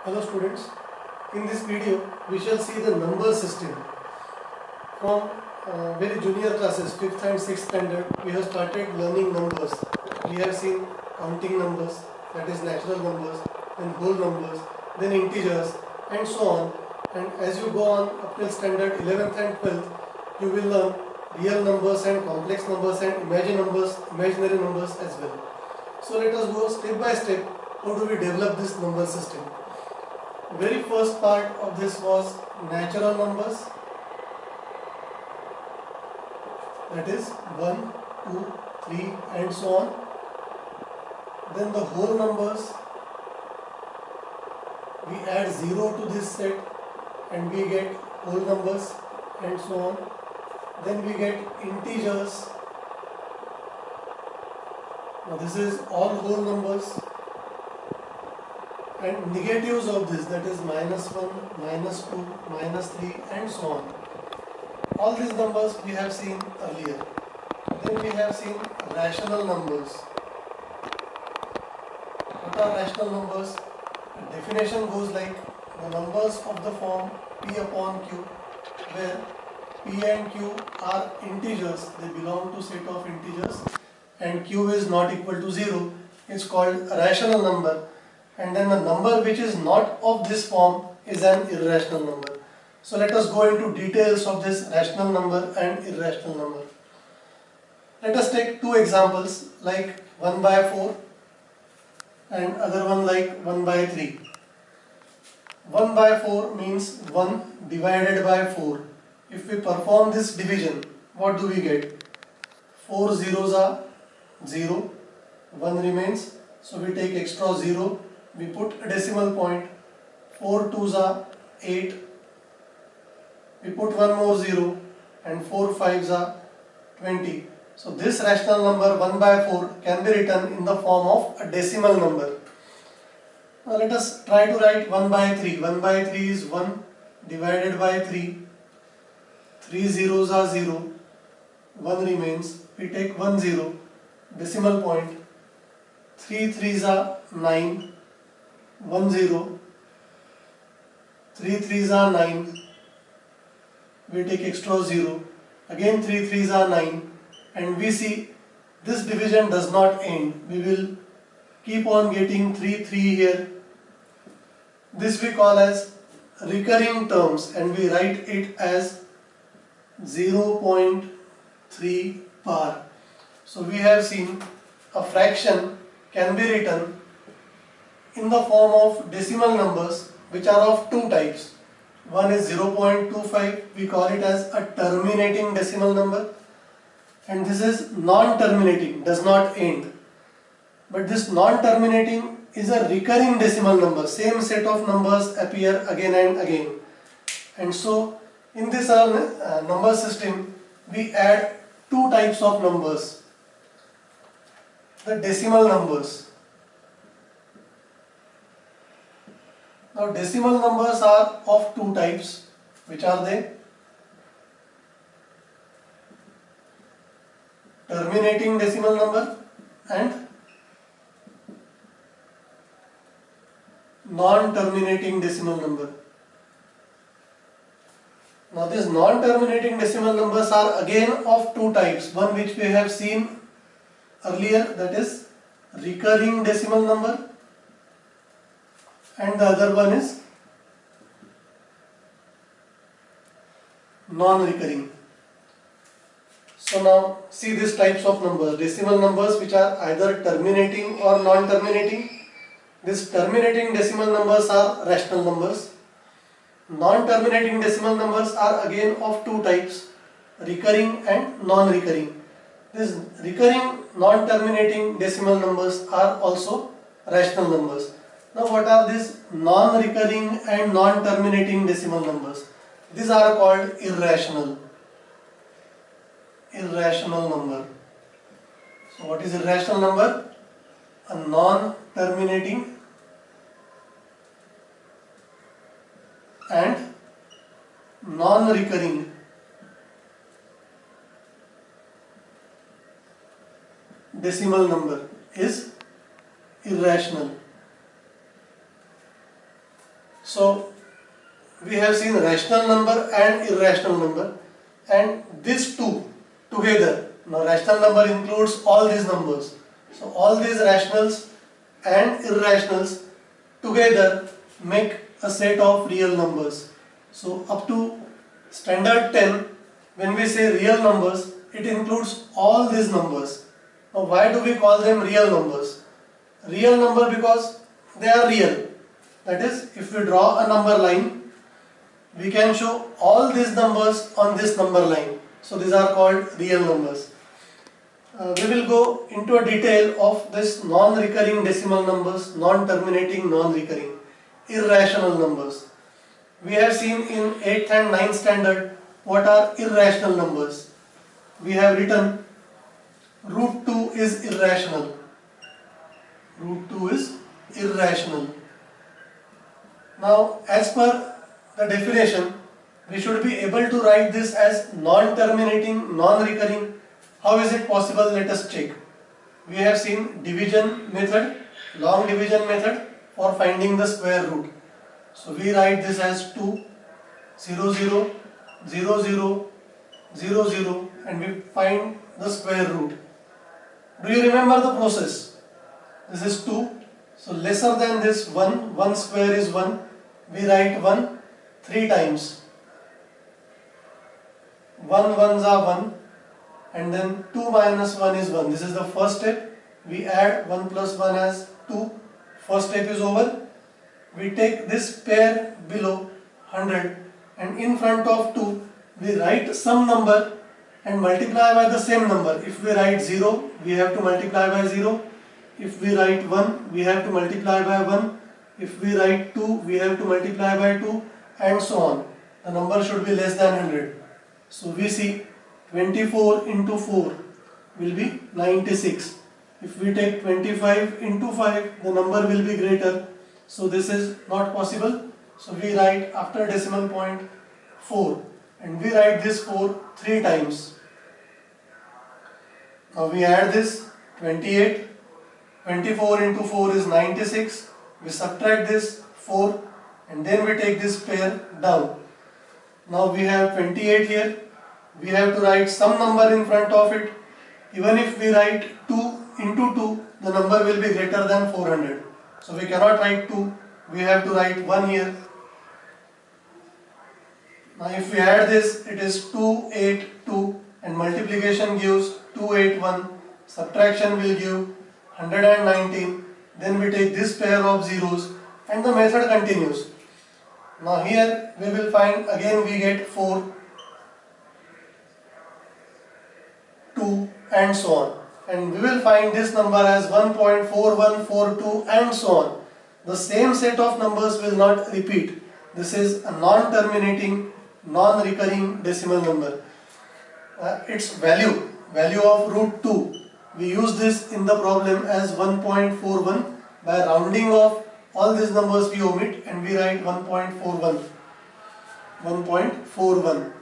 Hello students, in this video we shall see the number system. From very junior classes, 5th and 6th standard, we have started learning numbers. We have seen counting numbers, that is natural numbers, then whole numbers, then integers and so on. And as you go on up till standard 11th and 12th, you will learn real numbers and complex numbers and imaginary numbers as well. So let us go step by step, how do we develop this number system. Very first part of this was natural numbers, that is 1, 2, 3 and so on. Then the whole numbers, we add 0 to this set and we get whole numbers and so on. Then we get integers. Now this is all whole numbers. And negatives of this, that is -1, -2, -3 and so on. All these numbers we have seen earlier. Then we have seen rational numbers. What are rational numbers? The definition goes like the numbers of the form p upon q, where p and q are integers, they belong to set of integers, and q is not equal to 0, is called a rational number. And then the number which is not of this form is an irrational number. So let us go into details of this rational number and irrational number. Let us take two examples, like 1 by 4 and other one like 1 by 3. 1 by 4 means 1 divided by 4. If we perform this division, what do we get? 4 zeros are 0, 1 remains, so we take extra 0. We put a decimal point, 4 twos are 8, we put one more 0 and 4 fives are 20. So this rational number 1 by 4 can be written in the form of a decimal number. Now let us try to write 1 by 3. 1 by 3 is 1 divided by 3, 3 zeros are 0, 1 remains, we take 1 0, decimal point, 3 threes are 9, 1 0, 3 threes are 9, we take extra 0, again 3 threes are 9, and we see this division does not end. We will keep on getting 3 3 here. This we call as recurring terms and we write it as 0.3 par. So we have seen a fraction can be written in the form of decimal numbers which are of two types. One is 0.25, we call it as a terminating decimal number, and this is non-terminating, does not end. But this non-terminating is a recurring decimal number, same set of numbers appear again and again. And so in this number system we add two types of numbers, the decimal numbers. Now decimal numbers are of two types. Which are they? Terminating decimal number and non-terminating decimal number. Now these non-terminating decimal numbers are again of two types. One which we have seen earlier, that is recurring decimal number, and the other one is non-recurring. So now see these types of numbers, decimal numbers which are either terminating or non-terminating. These terminating decimal numbers are rational numbers. Non-terminating decimal numbers are again of two types, recurring and non-recurring. These recurring non-terminating decimal numbers are also rational numbers. Now what are these non-recurring and non-terminating decimal numbers? These are called irrational. Irrational number. So what is irrational number? A non-terminating and non-recurring decimal number is irrational. So we have seen rational number and irrational number, and these two together, now rational number includes all these numbers, so all these rationals and irrationals together make a set of real numbers. So up to standard 10, when we say real numbers, it includes all these numbers. Now why do we call them real numbers? Real number because they are real. That is, if we draw a number line, we can show all these numbers on this number line. So these are called real numbers. We will go into a detail of this non-recurring decimal numbers, non-terminating, non-recurring, irrational numbers. We have seen in 8th and 9th standard what are irrational numbers. We have written root 2 is irrational. Root 2 is irrational. Now, as per the definition, we should be able to write this as non-terminating, non-recurring. How is it possible? Let us check. We have seen division method, long division method for finding the square root. So we write this as 2, 0, 0, 0, 0, 0, 0, and we find the square root. Do you remember the process? This is 2. So lesser than this 1, 1 square is 1. We write 1 3 times. 1 ones are 1, and then 2 minus 1 is 1. This is the first step. We add 1 plus 1 as 2. First step is over. We take this pair below 100, and in front of 2 we write some number and multiply by the same number. If we write 0, we have to multiply by 0. If we write 1, we have to multiply by 1. If we write 2, we have to multiply by 2, and so on. The number should be less than 100. So we see 24 into 4 will be 96. If we take 25 into 5, the number will be greater. So this is not possible. So we write after decimal point 4, and we write this 4 3 times. Now we add this 28. 24 into 4 is 96. We subtract this 4, and then we take this pair down. Now we have 28 here. We have to write some number in front of it. Even if we write 2 into 2, the number will be greater than 400. So we cannot write 2. We have to write 1 here. Now if we add this, it is 282, and multiplication gives 281. Subtraction will give 119. Then we take this pair of zeros, and the method continues. Now here we will find again we get 4, 2, and so on. And we will find this number as 1.4142 and so on. The same set of numbers will not repeat. This is a non-terminating, non-recurring decimal number. Its value of root 2. We use this in the problem as 1.41. By rounding off all these numbers we omit, and we write 1.41. 1.41.